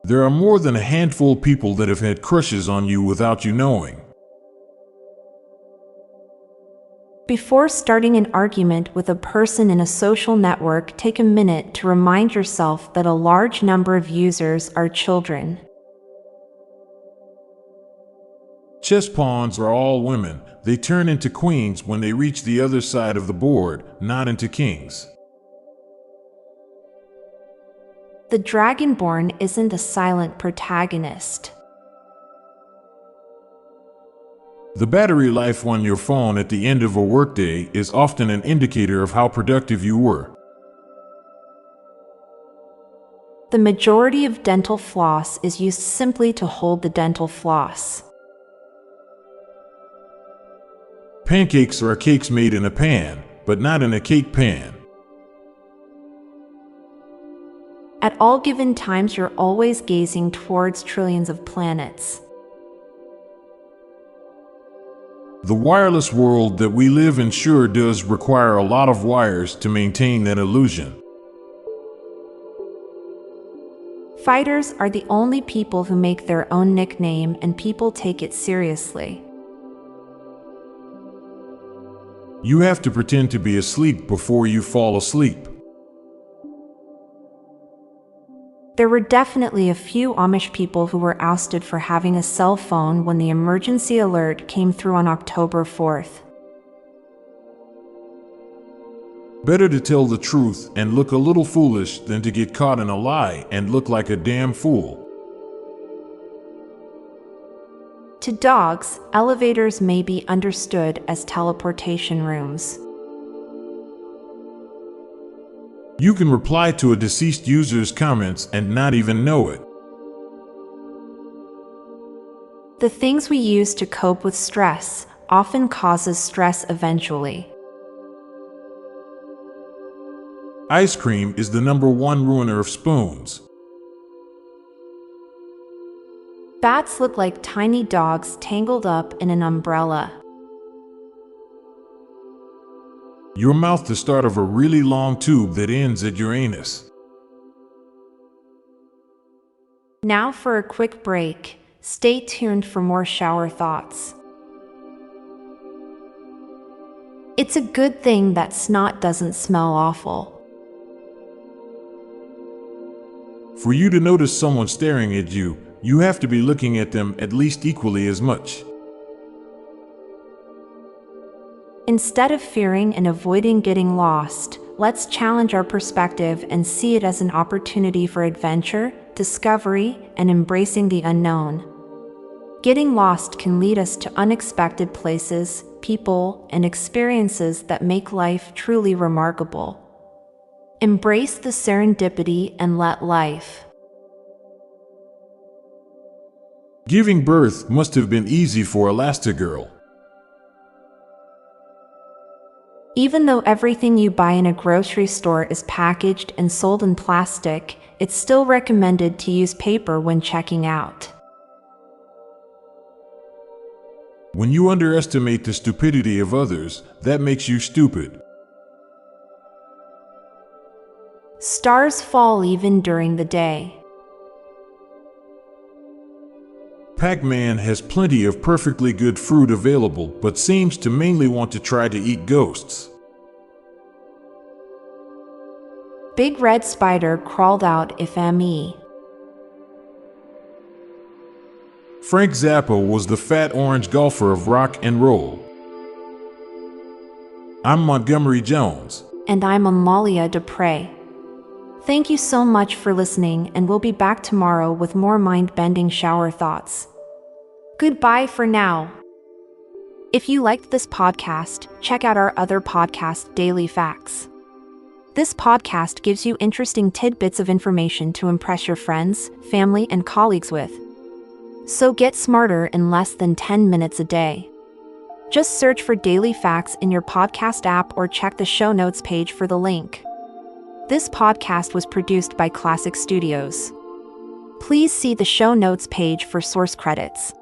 There are more than a handful of people that have had crushes on you without you knowing. Before starting an argument with a person in a social network, take a minute to remind yourself that a large number of users are children. Chess pawns are all women. They turn into queens when they reach the other side of the board, not into kings. The Dragonborn isn't a silent protagonist. The battery life on your phone at the end of a workday is often an indicator of how productive you were. The majority of dental floss is used simply to hold the dental floss. Pancakes are cakes made in a pan, but not in a cake pan. At all given times, you're always gazing towards trillions of planets. The wireless world that we live in sure does require a lot of wires to maintain that illusion. Fighters are the only people who make their own nickname, and people take it seriously. You have to pretend to be asleep before you fall asleep. There were definitely a few Amish people who were ousted for having a cell phone when the emergency alert came through on October 4th. Better to tell the truth and look a little foolish than to get caught in a lie and look like a damn fool. To dogs, elevators may be understood as teleportation rooms. You can reply to a deceased user's comments and not even know it. The things we use to cope with stress often causes stress eventually. Ice cream is the #1 ruiner of spoons. Bats look like tiny dogs tangled up in an umbrella. Your mouth the start of a really long tube that ends at your anus. Now for a quick break. Stay tuned for more shower thoughts. It's a good thing that snot doesn't smell awful. For you to notice someone staring at you, you have to be looking at them at least equally as much. Instead of fearing and avoiding getting lost, let's challenge our perspective and see it as an opportunity for adventure, discovery, and embracing the unknown. Getting lost can lead us to unexpected places, people, and experiences that make life truly remarkable. Embrace the serendipity and let life. Giving birth must have been easy for Elastigirl. Even though everything you buy in a grocery store is packaged and sold in plastic, it's still recommended to use paper when checking out. When you underestimate the stupidity of others, that makes you stupid. Stars fall even during the day. Pac-Man has plenty of perfectly good fruit available, but seems to mainly want to try to eat ghosts. Big red spider crawled out if me. Frank Zappa was the fat orange golfer of rock and roll. I'm Montgomery Jones. And I'm Amalia Dupre. Thank you so much for listening, and we'll be back tomorrow with more mind-bending shower thoughts. Goodbye for now. If you liked this podcast, check out our other podcast, Daily Facts. This podcast gives you interesting tidbits of information to impress your friends, family, and colleagues with. So get smarter in less than 10 minutes a day. Just search for Daily Facts in your podcast app or check the show notes page for the link. This podcast was produced by Klassic Studios. Please see the show notes page for source credits.